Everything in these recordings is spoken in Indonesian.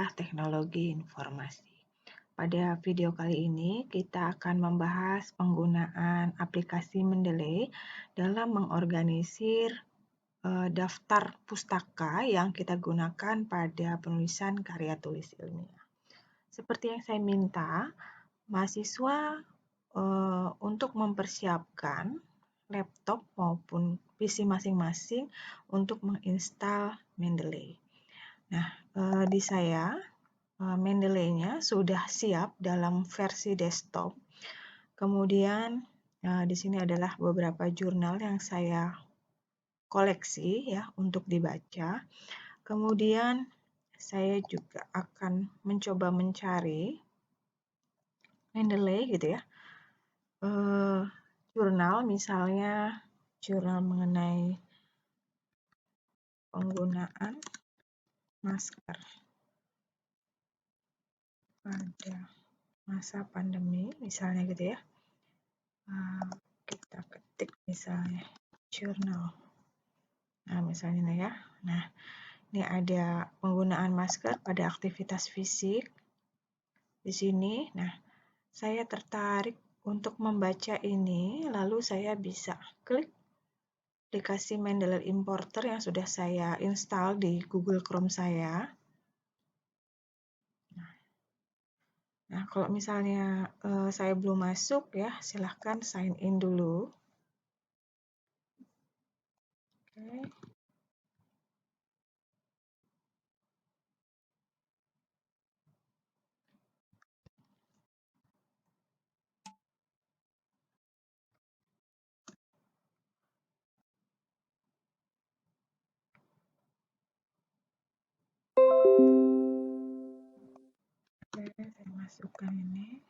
Kuliah Teknologi Informasi. Pada video kali ini kita akan membahas penggunaan aplikasi Mendeley dalam mengorganisir daftar pustaka yang kita gunakan pada penulisan karya tulis ilmiah. Seperti yang saya minta, mahasiswa untuk mempersiapkan laptop maupun PC masing-masing untuk menginstal Mendeley. Nah, di saya Mendeley-nya sudah siap dalam versi desktop. Kemudian di sini adalah beberapa jurnal yang saya koleksi ya untuk dibaca. Kemudian saya juga akan mencoba mencari Mendeley gitu ya. Jurnal misalnya jurnal mengenai penggunaan masker pada masa pandemi misalnya gitu ya. Kita ketik misalnya jurnal. Nah, misalnya nih ya. Nah, ini ada penggunaan masker pada aktivitas fisik di sini. Nah, saya tertarik untuk membaca ini, lalu saya bisa klik aplikasi Mendeley Importer yang sudah saya install di Google Chrome saya. Nah, kalau misalnya saya belum masuk ya, silahkan sign in dulu. Oke. Oke, saya masukkan ini.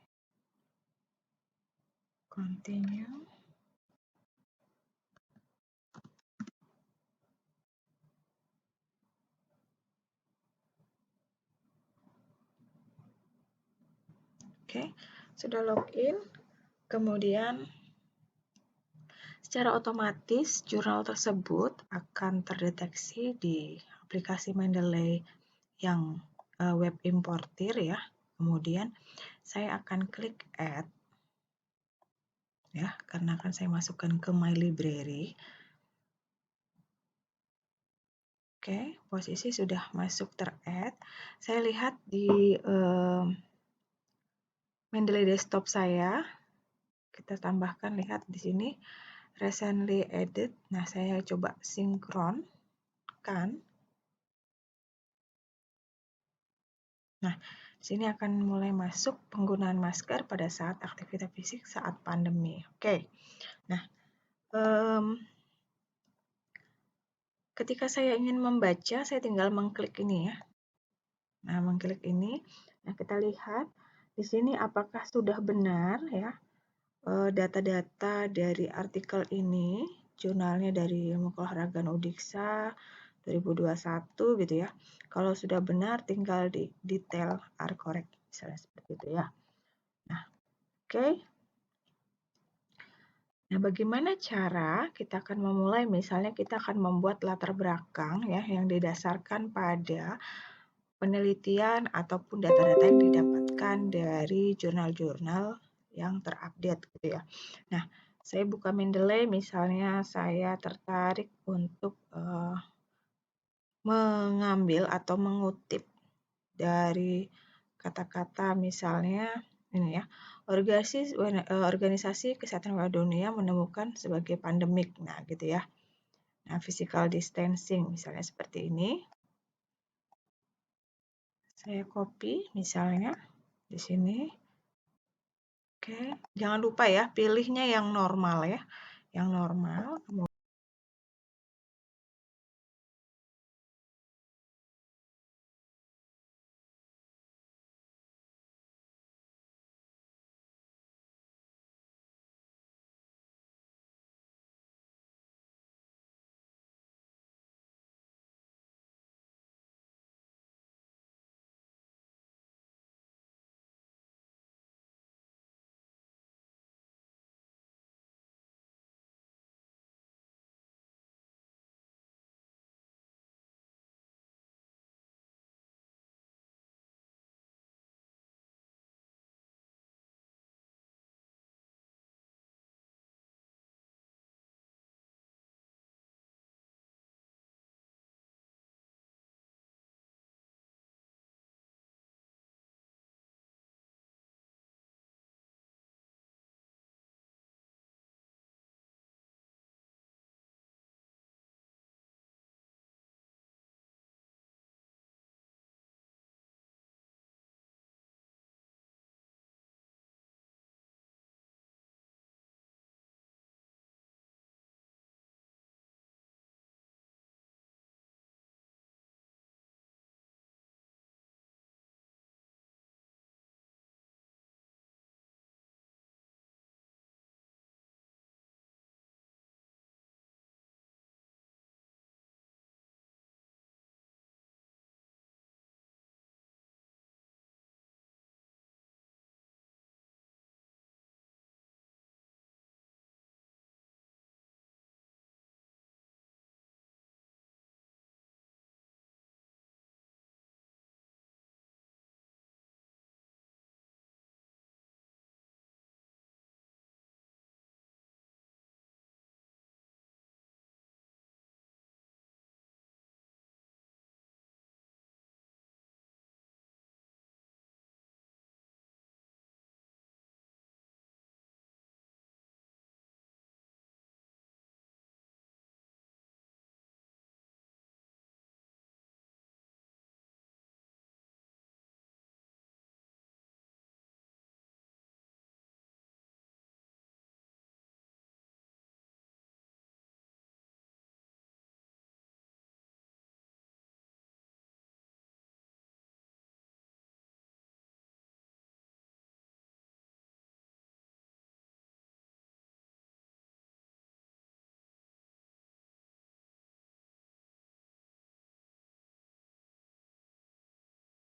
Continue. Oke, sudah login. Kemudian secara otomatis jurnal tersebut akan terdeteksi di aplikasi Mendeley yang web importer ya. Kemudian saya akan klik add ya, karena akan saya masukkan ke my library. Oke, posisi sudah masuk ter-add. Saya lihat di Mendeley desktop saya. Kita tambahkan, lihat di sini recently added. Nah, saya coba sinkronkan. Nah, di sini akan mulai masuk penggunaan masker pada saat aktivitas fisik saat pandemi. Oke. Nah, ketika saya ingin membaca, saya tinggal mengklik ini ya. Nah, mengklik ini, nah kita lihat di sini apakah sudah benar ya data-data dari artikel ini, jurnalnya dari Ilmu Keolahragaan Udiksa 2021 gitu ya. Kalau sudah benar, tinggal di detail are correct, misalnya seperti itu ya. Nah, oke. Nah, bagaimana cara kita akan memulai? Misalnya kita akan membuat latar belakang ya yang didasarkan pada penelitian ataupun data-data yang didapatkan dari jurnal-jurnal yang terupdate gitu ya. Nah, saya buka Mendeley, misalnya saya tertarik untuk mengambil atau mengutip dari kata-kata misalnya ini ya, organisasi Kesehatan Dunia menemukan sebagai pandemik, nah gitu ya. Nah, physical distancing misalnya seperti ini. Saya copy misalnya di sini. Oke, jangan lupa ya, pilihnya yang normal ya. Yang normal.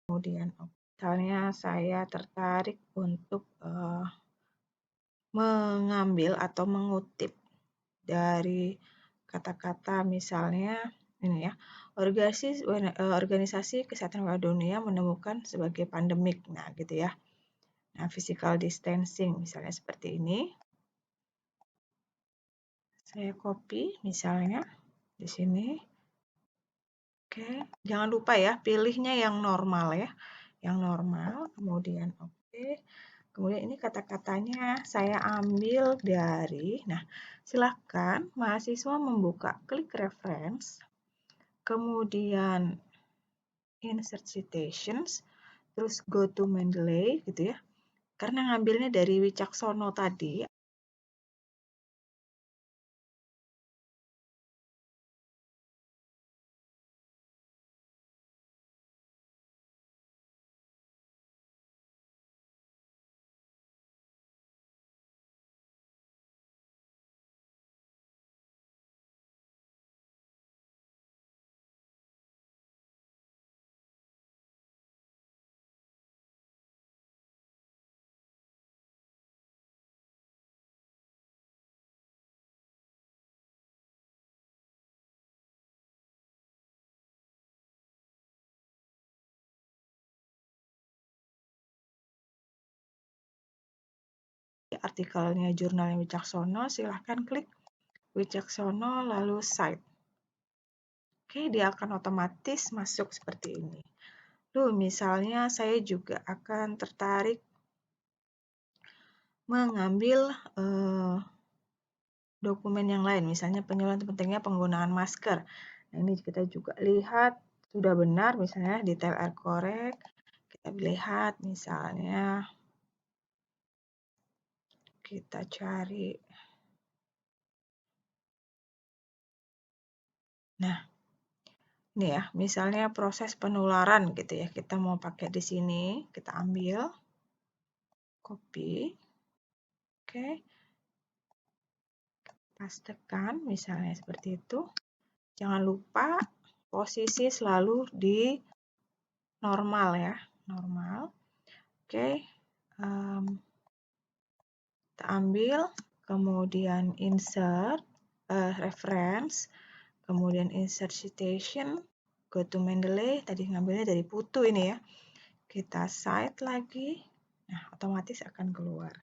Kemudian misalnya saya tertarik untuk mengambil atau mengutip dari kata-kata misalnya ini ya, organisasi Kesehatan Dunia menemukan sebagai pandemik. Nah, gitu ya. Nah, physical distancing misalnya seperti ini. Saya copy misalnya di sini. Oke, jangan lupa ya, pilihnya yang normal ya. Yang normal, kemudian oke. Kemudian ini kata-katanya saya ambil dari, nah silakan mahasiswa membuka klik reference, kemudian insert citations, terus go to Mendeley gitu ya. Karena ngambilnya dari Wicaksono tadi, artikelnya jurnalnya Wicaksono, silahkan klik Wicaksono lalu cite. Oke, dia akan otomatis masuk seperti ini. Lalu misalnya saya juga akan tertarik mengambil dokumen yang lain, misalnya penyuluhan pentingnya penggunaan masker. Nah, ini kita juga lihat sudah benar, misalnya detail correct. Kita lihat misalnya kita cari. Nah, ini ya, misalnya proses penularan gitu ya. Kita mau pakai di sini, kita ambil, copy. Oke. Pastekan misalnya seperti itu. Jangan lupa posisi selalu di normal ya, normal. Oke. Kita ambil, kemudian insert reference, kemudian insert citation, go to Mendeley, tadi ngambilnya dari Putu ini ya. Kita cite lagi, nah otomatis akan keluar.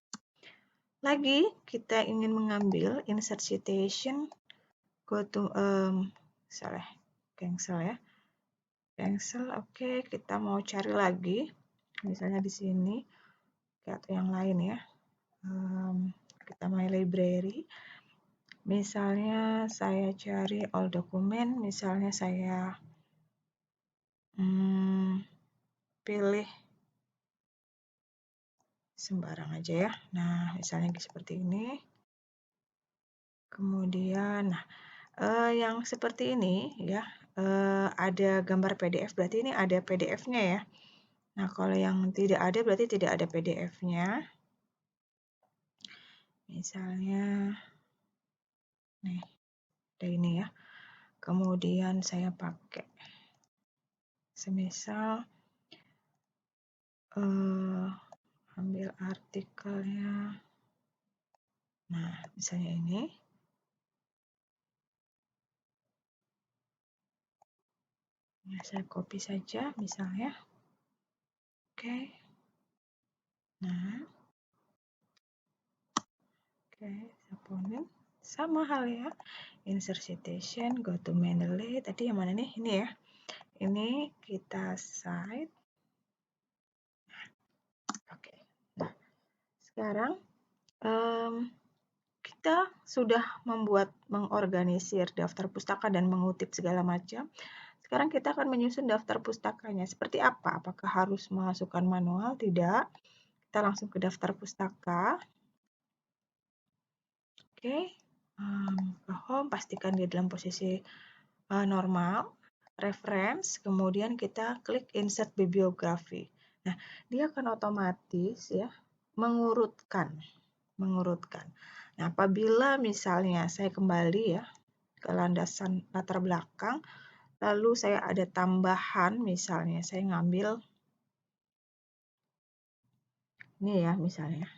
Lagi kita ingin mengambil insert citation, go to cancel ya. Cancel, oke, kita mau cari lagi, misalnya di sini, atau yang lain ya. Kita My Library. Misalnya saya cari all document, misalnya saya pilih sembarang aja ya. Nah, misalnya seperti ini. Kemudian, nah, yang seperti ini ya, ada gambar PDF, berarti ini ada PDF-nya ya. Nah, kalau yang tidak ada, berarti tidak ada PDF-nya. Misalnya, nih, ada ini ya. Kemudian saya pakai, semisal, ambil artikelnya. Nah, misalnya ini. Nah, saya copy saja misalnya. Oke. Nah. Oke, saponin. Sama hal ya. Insert citation, go to Mendeley. Tadi yang mana nih? Ini ya. Ini kita cite. Oke. Nah, sekarang kita sudah mengorganisir daftar pustaka dan mengutip segala macam. Sekarang kita akan menyusun daftar pustakanya. Seperti apa? Apakah harus memasukkan manual? Tidak. Kita langsung ke daftar pustaka. Oke. Ke home, pastikan dia dalam posisi normal. Reference, kemudian kita klik insert bibliografi. Nah, dia akan otomatis ya mengurutkan. Nah, apabila misalnya saya kembali ya ke landasan latar belakang, lalu saya ada tambahan, misalnya saya ngambil Ini ya misalnya.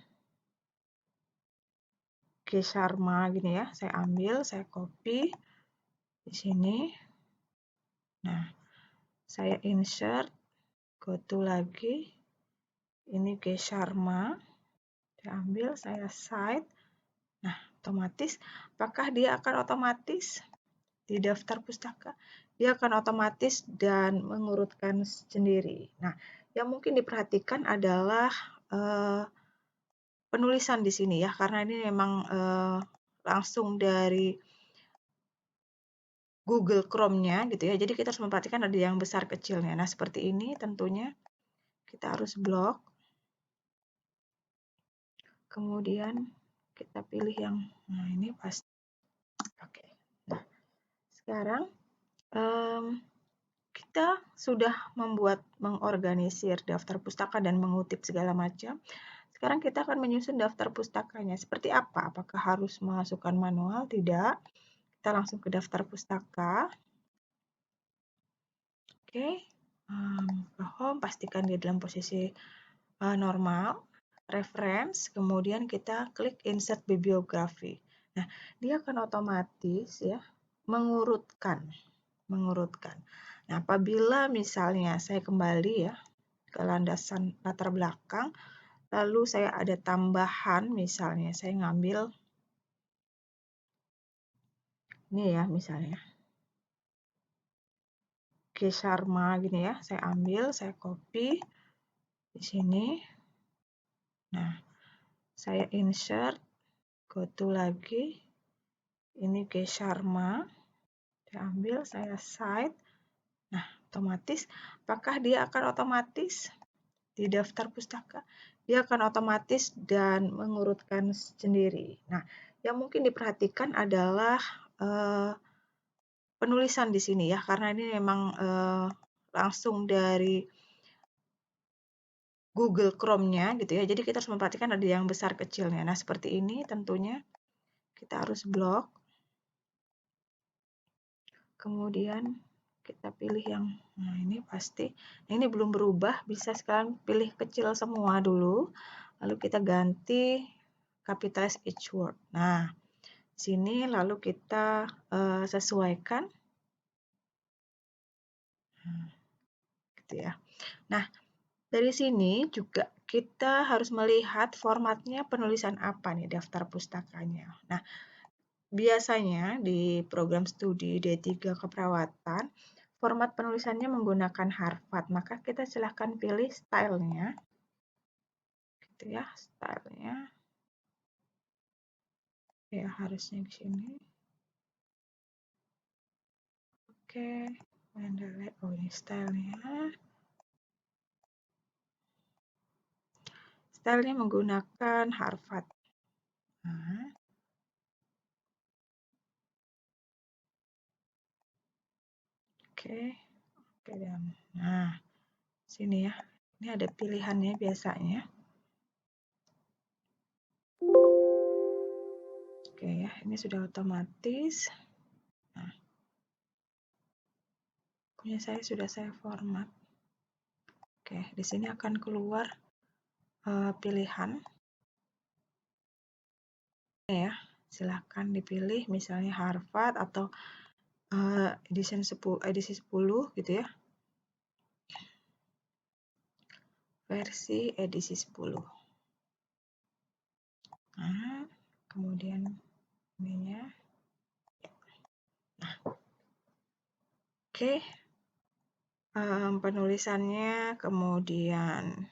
K. Sharma gini ya, saya ambil, saya copy di sini. Nah, saya insert, go to lagi. Ini K. Sharma. Saya ambil, saya cite. Nah, otomatis, apakah dia akan otomatis di daftar pustaka? Dia akan otomatis dan mengurutkan sendiri. Nah, yang mungkin diperhatikan adalah penulisan di sini ya, karena ini memang langsung dari Google Chrome-nya gitu ya. Jadi kita harus memperhatikan ada yang besar kecilnya. Nah, seperti ini tentunya kita harus blok. Kemudian kita pilih yang nah ini pasti. Oke. Nah, sekarang kita sudah mengorganisir daftar pustaka dan mengutip segala macam. Sekarang kita akan menyusun daftar pustakanya. Seperti apa? Apakah harus memasukkan manual? Tidak. Kita langsung ke daftar pustaka. Oke. Ke home, pastikan dia dalam posisi normal. Reference, kemudian kita klik insert bibliografi. Nah, dia akan otomatis ya mengurutkan. Nah, apabila misalnya saya kembali ya ke landasan latar belakang, lalu saya ada tambahan, misalnya saya ngambil ini ya misalnya K. Sharma gini ya, saya ambil, saya copy di sini. Nah, saya insert, go to lagi. Ini K. Sharma. Saya ambil, saya cite. Nah, otomatis, apakah dia akan otomatis di daftar pustaka? Dia akan otomatis dan mengurutkan sendiri. Nah, yang mungkin diperhatikan adalah penulisan di sini ya, karena ini memang langsung dari Google Chrome-nya gitu ya. Jadi kita harus memperhatikan ada yang besar kecilnya. Nah, seperti ini tentunya kita harus blok. Kemudian kita pilih yang nah ini pasti. Nah, ini belum berubah, bisa sekarang pilih kecil semua dulu. Lalu kita ganti capitalize each word. Nah, sini lalu kita sesuaikan. Gitu ya. Nah, dari sini juga kita harus melihat formatnya penulisan apa nih daftar pustakanya. Nah, biasanya di program studi D3 keperawatan, format penulisannya menggunakan Harvard. Maka kita silahkan pilih stylenya. Gitu ya, stylenya. Ya, harusnya di sini. Oke, Mendeley. Oh, ini stylenya. Stylenya menggunakan Harvard. Nah, oke, dan nah sini ya. Ini ada pilihannya biasanya. Oke ya, ini sudah otomatis. Nah, punya saya sudah saya format. Oke, di sini akan keluar pilihan. Ya, silahkan dipilih misalnya Harvard atau edisi 10 gitu ya. Versi edisi 10. Nah, kemudian ininya. Nah, oke. Penulisannya, kemudian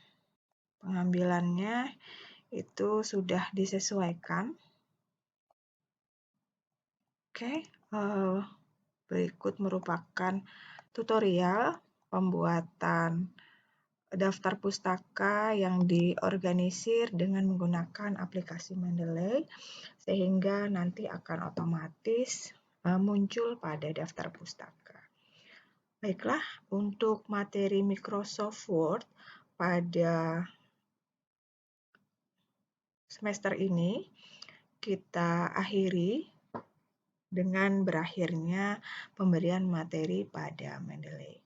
pengambilannya itu sudah disesuaikan. Oke, berikut merupakan tutorial pembuatan daftar pustaka yang diorganisir dengan menggunakan aplikasi Mendeley, sehingga nanti akan otomatis muncul pada daftar pustaka. Baiklah, untuk materi Microsoft Word pada semester ini kita akhiri dengan berakhirnya pemberian materi pada Mendeley.